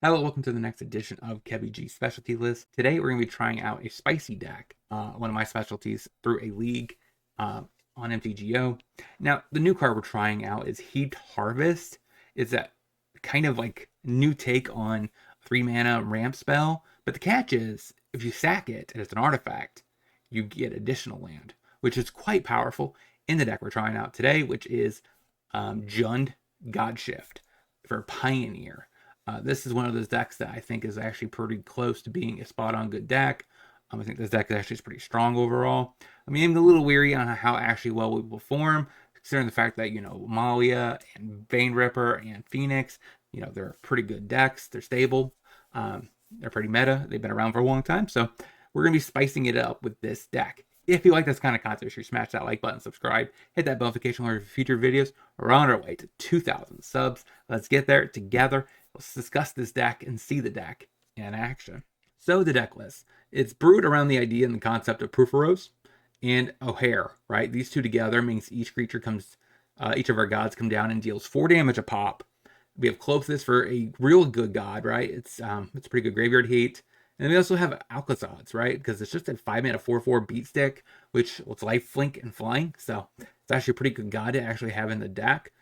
Hello, welcome to the next edition of KebbieG Specialty List. Today we're going to be trying out a spicy deck, one of my specialties through a league on MTGO. Now, the new card we're trying out is Heaped Harvest. It's that kind of like new take on 3-mana ramp spell, but the catch is, if you sack it and it's an artifact, you get additional land, which is quite powerful in the deck we're trying out today, which is Jund GodShift for Pioneer. This is one of those decks that I think is actually pretty close to being a spot-on good deck. I think this deck actually is pretty strong overall. I mean, I'm a little weary on how actually well we will perform, considering the fact that, Malia and Vein Ripper and Phoenix, they're pretty good decks. They're stable. They're pretty meta. They've been around for a long time. So we're going to be spicing it up with this deck. If you like this kind of content, make sure you smash that like button, subscribe, hit that bell notification alert for future videos. We're on our way to 2,000 subs. Let's get there together. Let's discuss this deck and see the deck in action. So the deck list, it's brewed around the idea and the concept of Bloomburrow and O'Hare, right? These two together means each creature comes, each of our gods come down and deals 4 damage a pop. We have Clothis for a real good god, right? It's pretty good graveyard heat. And then we also have Alcazad's, right? Because it's just a 5-mana 4/4 beat stick, which it's life, flink, and flying. So it's actually a pretty good god to actually have in the deck.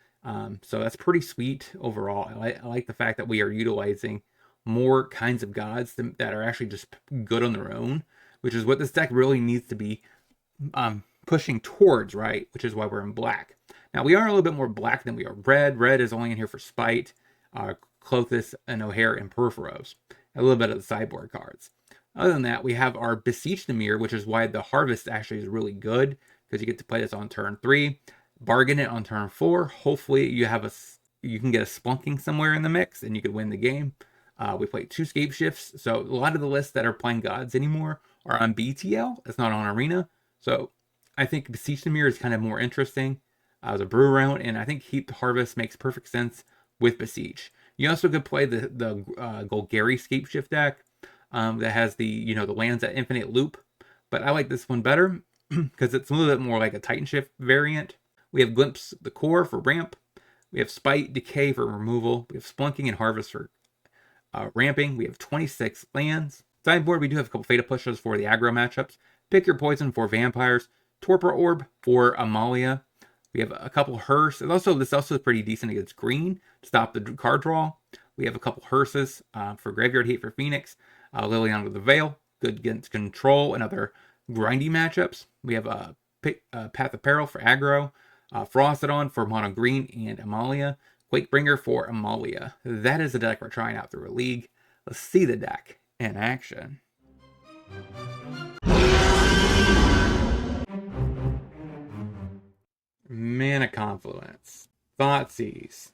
So that's pretty sweet overall. I like the fact that we are utilizing more kinds of gods that are actually just good on their own, which is what this deck really needs to be pushing towards, right? Which is why we're in black. Now, we are a little bit more black than we are red. Red is only in here for Spite, Clothis, and O'Hare, and Perforos. A little bit of the sideboard cards. Other than that, we have our Beseech the Mirror, which is why the Harvest actually is really good, because you get to play this on turn 3, bargain it on turn 4. Hopefully you can get a Splunking somewhere in the mix, and you could win the game. We play 2 Scape Shifts, so a lot of the lists that are playing gods anymore are on BTL. It's not on Arena, so I think Beseech the Mirror is kind of more interesting as a brew round, and I think Heaped Harvest makes perfect sense with Beseech. You also could play the Golgari Scape Shift deck that has the lands at infinite loop, but I like this one better because it's a little bit more like a Titan Shift variant. We have Glimpse the Core for ramp. We have Spite Decay for removal. We have Splunking and Harvest for ramping. We have 26 lands. Sideboard, we do have a couple Fata Pushers for the aggro matchups. Pick Your Poison for vampires. Torpor Orb for Amalia. We have a couple Hearse. This also is pretty decent against green to stop the card draw. We have a couple Hearses for graveyard heat for Phoenix. Liliana with the Veil, good against control and other grindy matchups. We have a Path of Peril for aggro. Frostodon for mono green and Amalia. Quakebringer for Amalia. That is the deck we're trying out through a league. Let's see the deck in action. Mana Confluence. Thoughtseize.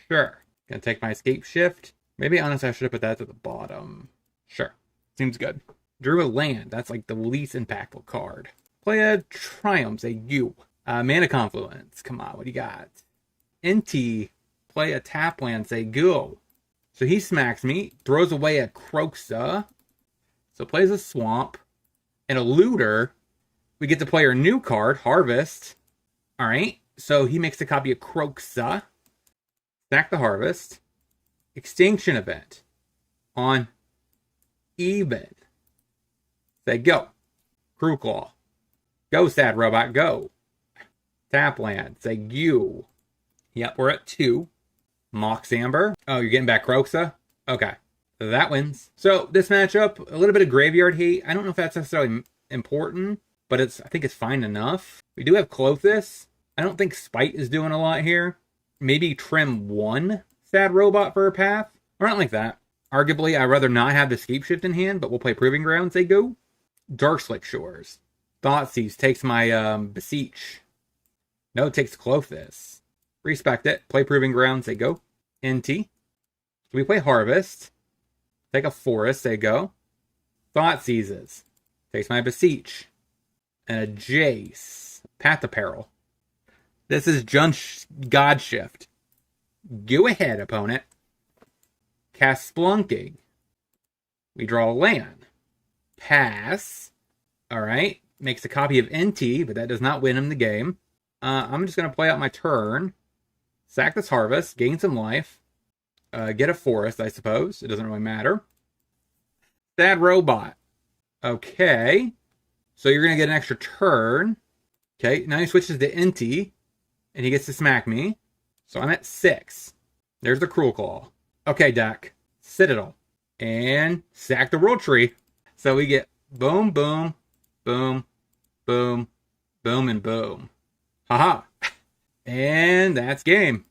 Sure. Gonna take my Escape Shift. Maybe honestly I should have put that to the bottom. Sure. Seems good. Drew a land. That's like the least impactful card. Play a Triumph. Say you. Mana Confluence. Come on, what do you got? NT. Play a tap land. Say go. So he smacks me. Throws away a Croxa. So plays a Swamp. And a Looter. We get to play our new card, Harvest. Alright. So he makes a copy of Croxa. Stack the Harvest. Extinction Event. On even. Say go. Crew Claw. Go, Sad Robot, go. Tap land. Say you. Yep, we're at 2. Mox Amber. Oh, you're getting back Croxa? Okay. That wins. So this matchup, a little bit of graveyard hate. I don't know if that's necessarily important, but I think it's fine enough. We do have Clothis. I don't think Spite is doing a lot here. Maybe trim 1 Sad Robot for a path. Or not like that. Arguably, I'd rather not have the Scape Shift in hand, but we'll play Proving Ground, say go. Darkslick Shores. Thoughtseize takes my Beseech. No, it takes Clothis. Respect it. Play Proving Ground, say go. NT. So we play Harvest. Take a Forest, say go. Thoughtseizes. Takes my Beseech. And a Jace. Path of Peril. This is GodShift. Go ahead, opponent. Cast Splunking. We draw a land. Pass. Alright. Makes a copy of NT, but that does not win him the game. I'm just going to play out my turn. Sack this Harvest. Gain some life. Get a forest, I suppose. It doesn't really matter. Sad robot. Okay. So you're going to get an extra turn. Okay, now he switches to Inti, and he gets to smack me. So I'm at 6. There's the Cruel Claw. Okay, deck. Citadel. And sack the World Tree. So we get boom, boom, boom, boom, boom, and boom. Haha. And that's game.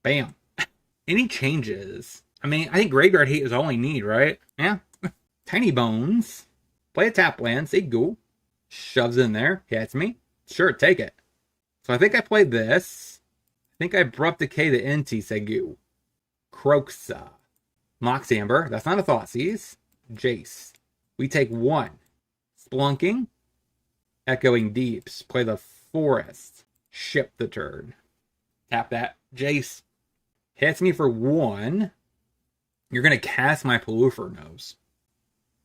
Bam. Any changes? I mean, I think Graveyard Hate is all we need, right? Yeah. Tiny Bones. Play a tap land. Say go. Shoves in there. Hits me. Sure, take it. So I think I played this. I think I abrupt decay the Inti. Say go. Croxa. Mox Amber. That's not a Thoughtseize. Jace. We take 1. Splunking. Echoing Deeps. Play the Forest. Ship the turn. Tap that. Jace. Hits me for 1. You're going to cast my Pelufernos.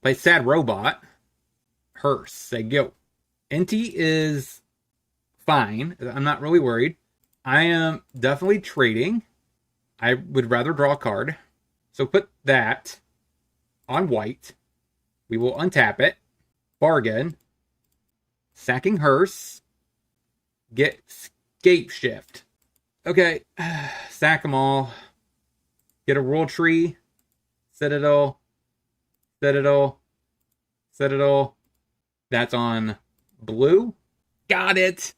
Play Sad Robot. Hearse. Say go. Inti is fine. I'm not really worried. I am definitely trading. I would rather draw a card. So put that on white. We will untap it. Bargain. Sacking Hearse. Get Scape Shift. Okay. Sack them all. Get a World Tree. Citadel. Citadel. Citadel. That's on blue. Got it.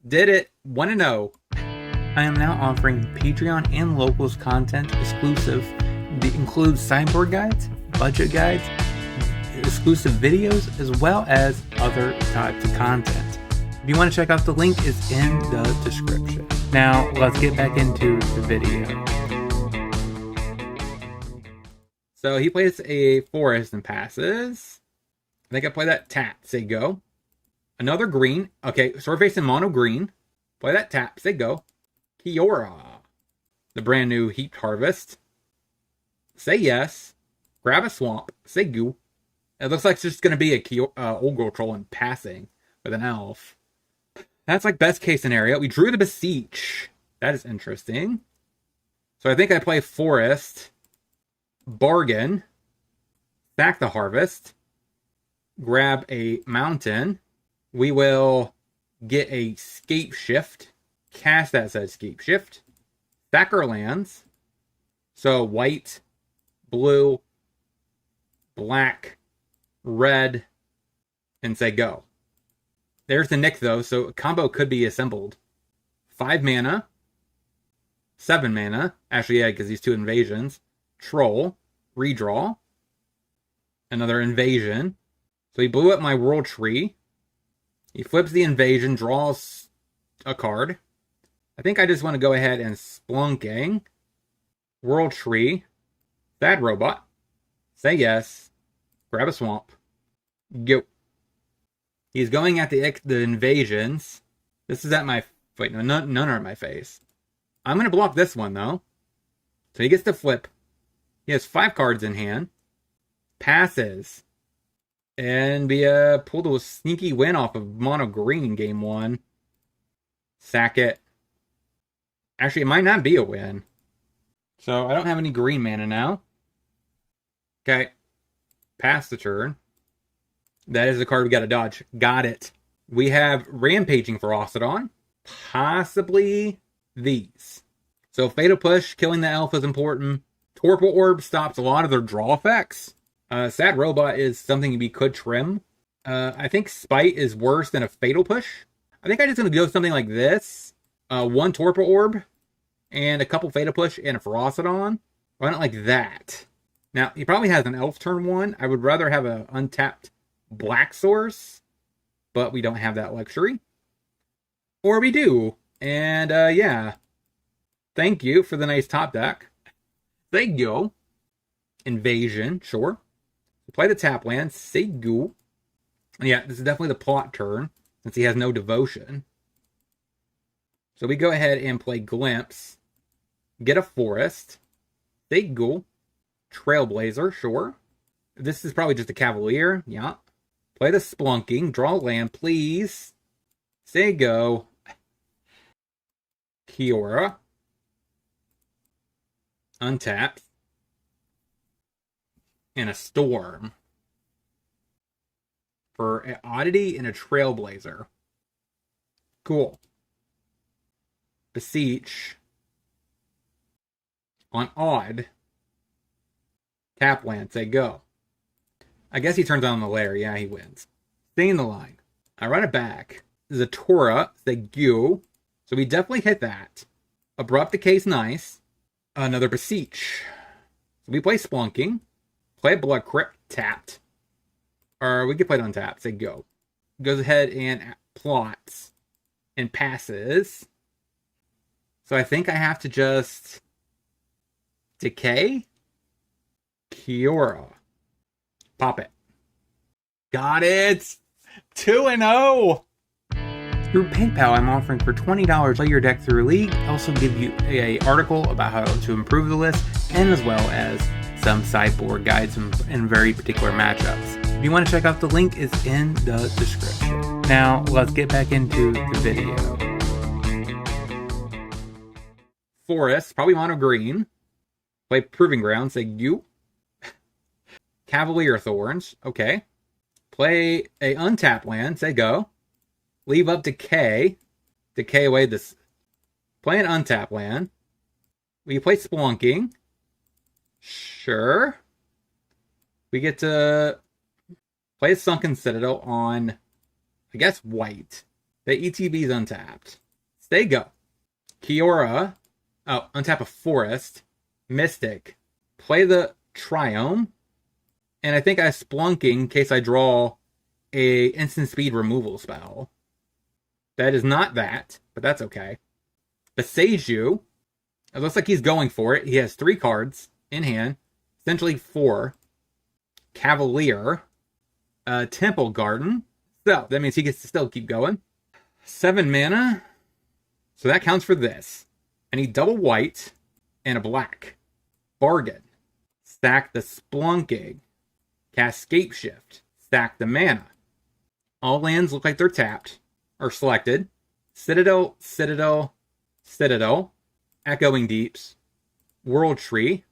Did it. 1-0. I am now offering Patreon and locals content exclusive. That includes sideboard guides, budget guides, exclusive videos, as well as other types of content. If you want to check out the link, it's in the description. Now, let's get back into the video. So he plays a forest and passes. I think I play that tap. Say go. Another green. Okay, sword face and mono green. Play that tap. Say go. Kiora. The brand new Heaped Harvest. Say yes. Grab a swamp. Say goo. It looks like it's just going to be a Old Girl Troll in passing with an elf. That's like best case scenario. We drew the Beseech. That is interesting. So I think I play Forest. Bargain. Sack the Harvest. Grab a Mountain. We will get a Scape Shift. Cast that said Scape Shift. Sack our lands. So white, blue, black, red, and say go. There's the Nick though, so a combo could be assembled. 5 mana. 7 mana. Actually, yeah, because these 2 invasions. Troll. Redraw. Another invasion. So he blew up my World Tree. He flips the invasion, draws a card. I think I just want to go ahead and Splunking. World Tree. Sad Robot. Say yes. Grab a swamp. Go. He's going at the invasions. This is at my... Wait, no, none are at my face. I'm going to block this one, though. So he gets to flip. He has 5 cards in hand. Passes. And we pulled a sneaky win off of mono green game 1. Sack it. Actually, it might not be a win. So I don't have any green mana now. Okay. Pass the turn. That is the card we got to dodge. Got it. We have Rampaging Ferocidon. Possibly these. So Fatal Push, killing the elf is important. Torpor Orb stops a lot of their draw effects. Sad Robot is something we could trim. I think Spite is worse than a Fatal Push. I think I'm just going to go something like this. 1 Torpor Orb. And a couple Fatal Push and a Ferocidon. Why not like that? Now, he probably has an elf turn 1. I would rather have an untapped black source. But we don't have that luxury. Or we do. And, yeah. Thank you for the nice top deck. Thank you. Invasion, sure. Play the tap land. Say go. Yeah, this is definitely the plot turn. Since he has no devotion. So we go ahead and play Glimpse. Get a forest. Say go. Trailblazer, sure. This is probably just a Cavalier. Yeah. Play the Splunking. Draw land, please. Say go. Kiora. Untapped. And a Storm. For an Oddity and a Trailblazer. Cool. Beseech. On Odd. Tap land, say go. I guess he turns on the lair. Yeah, he wins. Stay in the line. I run it back. Zatora, say go. So we definitely hit that. Abrupt Decay's nice. Another Beseech. So we play Splunking. Play Blood Crypt, tapped. Or we can play it untapped, say go. Goes ahead and plots. And passes. So I think I have to just Decay. Kiora. Pop it. Got it! 2-0! Through PayPal, I'm offering for $20 play your deck through a league. I also give you an article about how to improve the list, and as well as some sideboard guides in very particular matchups. If you want to check out the link, it's in the description. Now, let's get back into the video. Forest, probably mono green. Play Proving Ground, say you. Cavalier Thorns, okay. Play a untap land, say go. Leave up Decay. Decay away this. Play an untap land. We play Splunking. Sure. We get to play a Sunken Citadel on, I guess, white. The ETB's untapped. Stay go. Kiora. Oh, untap a Forest. Mystic. Play the Triome. And I think I Splunking in case I draw a instant speed removal spell. That is not that, but that's okay. Beseiju. It looks like he's going for it. He has 3 cards in hand. Essentially 4. Cavalier. Temple Garden. So, that means he gets to still keep going. 7 mana. So that counts for this. I need double white and a black. Bargain. Stack the Splunking. Cast Scapeshift. Stack the mana. All lands look like they're tapped. Or selected. Citadel, Citadel, Citadel. Echoing Deeps. World Tree.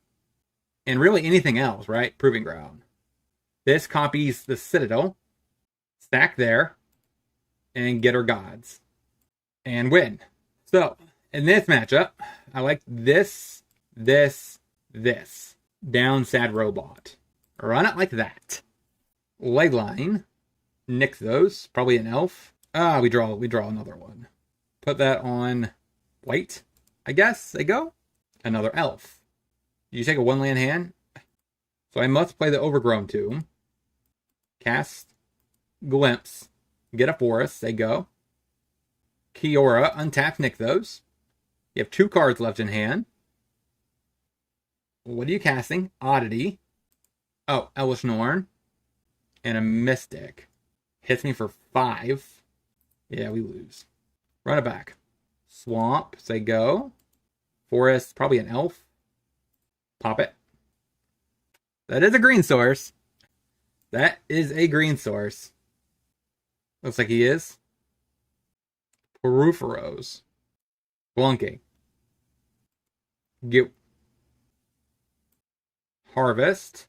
And really anything else, right? Proving Ground. This copies the Citadel. Stack there. And get our gods. And win. So, in this matchup, I like this. Down Sad Robot. Run it like that. Leyline. Nix those. Probably an elf. We draw another one. Put that on white, I guess. They go. Another elf. You take a 1-land hand. So I must play the Overgrown Tomb. Cast Glimpse. Get a Forest. They go. Kiora. Untap Nixthos. You have 2 cards left in hand. What are you casting? Oddity. Oh, Elvish Norn. And a Mystic. Hits me for 5. Yeah, we lose. Run it back. Swamp. Say go. Forest. Probably an elf. Pop it. That is a green source. That is a green source. Looks like he is. Perupheros. Blunking. Go. Harvest.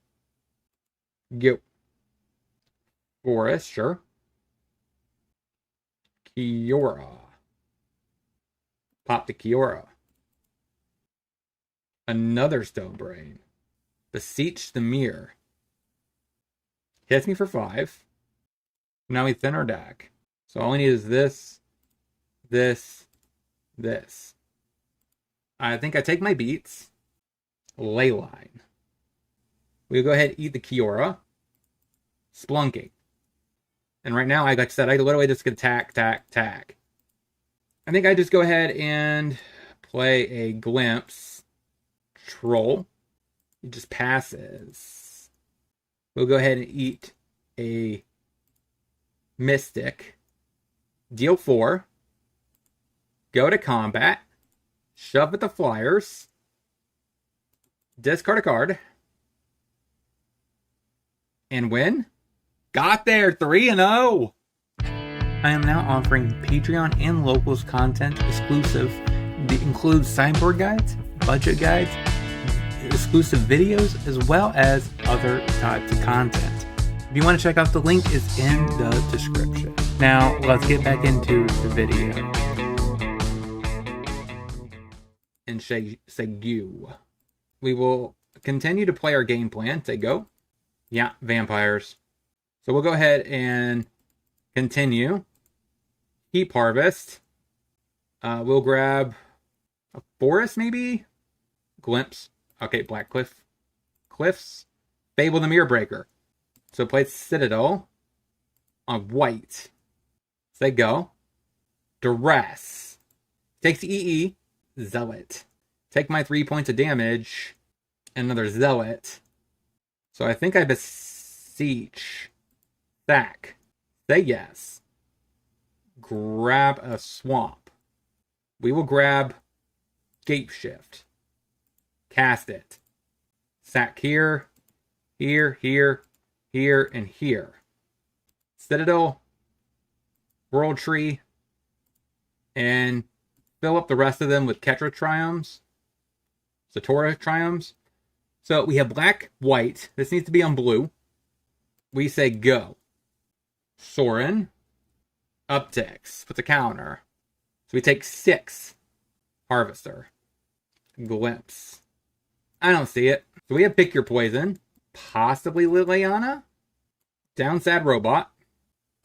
Go. Forest, sure. Kiora. Pop the Kiora. Another Stone Brain. Beseech the Mirror. Hits me for 5. Now we thin our deck. So all we need is this. I think I take my beats. Leyline. We'll go ahead and eat the Kiora. Splunking. And right now, like I said, I literally just can tack. I think I just go ahead and play a Glimpse. Troll. It just passes. We'll go ahead and eat a Mystic. Deal 4. Go to combat. Shove at the Flyers. Discard a card. And win. Got there, 3-0. I am now offering Patreon and Locals content exclusive. It includes sideboard guides, budget guides, exclusive videos, as well as other types of content. If you want to check out the link, is in the description. Now, let's get back into the video. And say go. We will continue to play our game plan. Say go. Yeah, vampires. So we'll go ahead and continue. Heap harvest. We'll grab a forest, maybe? Glimpse. Okay, Black Cliff. Cliffs. Fable the Mirror Breaker. So play Citadel on white. Say go. Duress. Takes the EE. Zealot. Take my 3 points of damage. Another Zealot. So I think I beseech. Sack. Say yes. Grab a swamp. We will grab GodShift. Cast it. Sack here, here, here, here, and here. Citadel. World Tree. And fill up the rest of them with Ketra Triumphs. Satora Triumphs. So we have black, white. This needs to be on blue. We say go. Sorin. Upticks. Puts a counter. So we take 6. Harvester. Glimpse. I don't see it. So we have Pick Your Poison. Possibly Liliana. Down Sad Robot.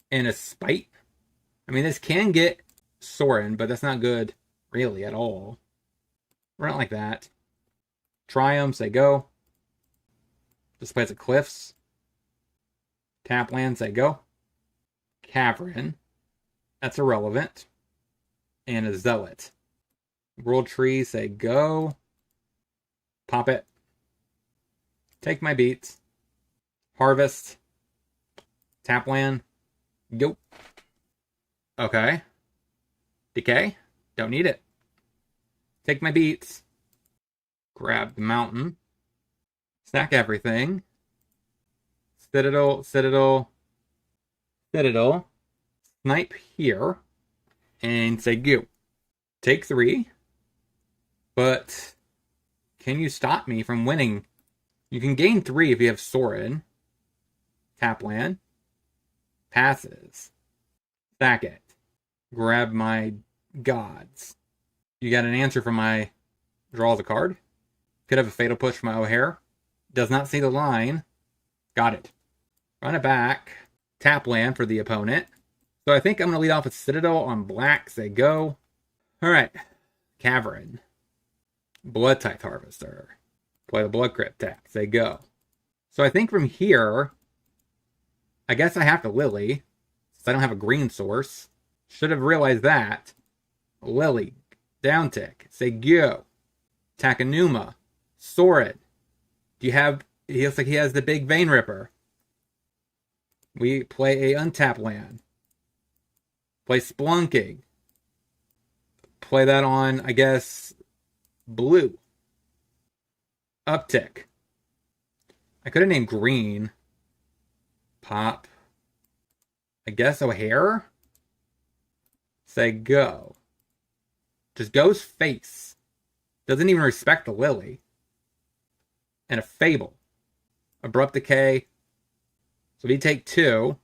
And a Spite. I mean, this can get Sorin, but that's not good, really, at all. We're not like that. Triumph, say go. Displays of Cliffs. Tap land, say go. Cavern. That's irrelevant. And a Zealot. World Tree, say go. Pop it. Take my beats. Harvest. Tap land. Go. Okay. Decay. Don't need it. Take my beats. Grab the mountain. Stack everything. Citadel, Citadel, Citadel. Snipe here. And say go. Take 3. But can you stop me from winning? You can gain 3 if you have Sorin. Tap land. Passes. Sack it. Grab my gods. You got an answer from my draws a card. Could have a fatal push from my O'Hare. Does not see the line. Got it. Run it back. Tap land for the opponent. So I think I'm going to lead off with Citadel on black. Say go. Alright. Cavern. Blood Tithe Harvester. Play the Blood Crypt tap. Say go. So I think from here, I guess I have to Lily, since I don't have a green source. Should have realized that. Lily. Down tick. Say go. Takanuma. Sorin. Do you have... He looks like he has the big Vein Ripper. We play a untap land. Play Splunking. Play that on, I guess, blue. Uptick. I could have named green. Pop. I guess O'Hare? Say go. Just goes face. Doesn't even respect the Lily. And a Fable. Abrupt Decay. So we take 2.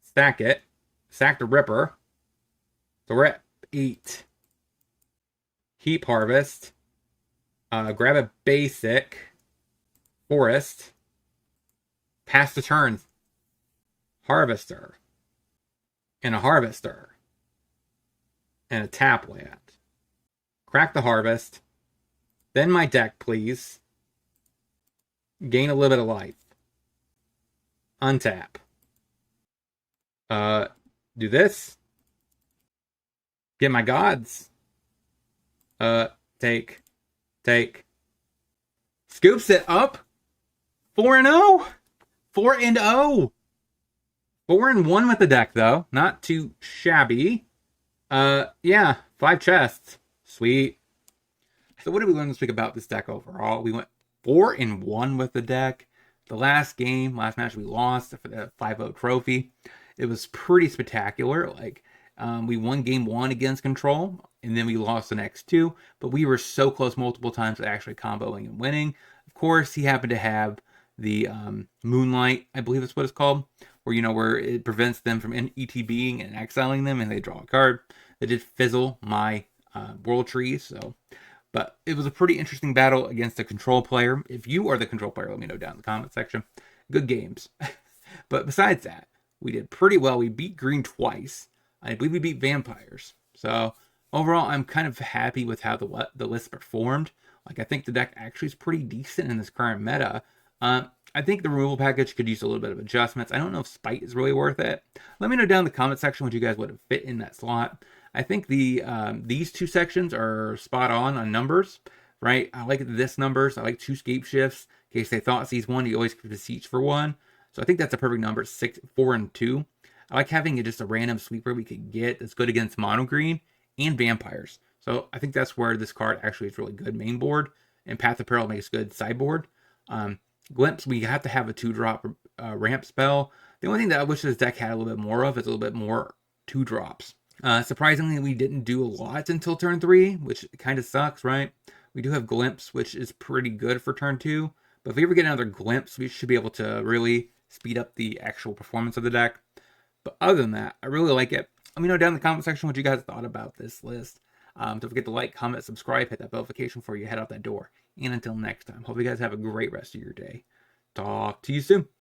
Stack it. Sack the Ripper. So we're at 8. Heap Harvest. Grab a basic. Forest. Pass the turn. Harvester. And a Harvester. And a tap land. Crack the Harvest. Then my deck, please. Gain a little bit of life. Untap. Do this. Get my gods. Take. Scoops it up. 4-0. 4-0. 4-1 with the deck, though. Not too shabby. Yeah. 5 chests. Sweet. So what did we learn this week about this deck overall? We went 4-1 with the deck. The last match we lost for the 5-0 trophy. It was pretty spectacular. Like, We won game 1 against Control, and then we lost the next 2, but we were so close multiple times to actually comboing and winning. Of course, he happened to have the Moonlight, I believe that's what it's called, where it prevents them from ETBing and exiling them, and they draw a card. That did fizzle my World Tree, so... But it was a pretty interesting battle against a Control player. If you are the Control player, let me know down in the comment section. Good games. But besides that, we did pretty well. We beat Green twice. I believe we beat Vampires. So overall, I'm kind of happy with how the list performed. Like, I think the deck actually is pretty decent in this current meta. I think the removal package could use a little bit of adjustments. I don't know if Spite is really worth it. Let me know down in the comment section what you guys would have fit in that slot. I think these 2 sections are spot on numbers, right? I like this numbers. I like 2 scape shifts. In case they thought sees 1, you always keep the siege for 1. So I think that's a perfect number, 6, 4, and 2. I like having just a random sweeper we could get that's good against mono green and vampires. So I think that's where this card actually is really good main board, and Path of Peril makes good sideboard. Glimpse, we have to have a 2-drop ramp spell. The only thing that I wish this deck had a little bit more of is a little bit more 2-drops. Surprisingly, we didn't do a lot until turn 3, which kind of sucks, right? We do have Glimpse, which is pretty good for turn 2. But if we ever get another Glimpse, we should be able to really speed up the actual performance of the deck. But other than that, I really like it. Let me know down in the comment section what you guys thought about this list. Don't forget to like, comment, subscribe, hit that notification before you head out that door. And until next time, hope you guys have a great rest of your day. Talk to you soon.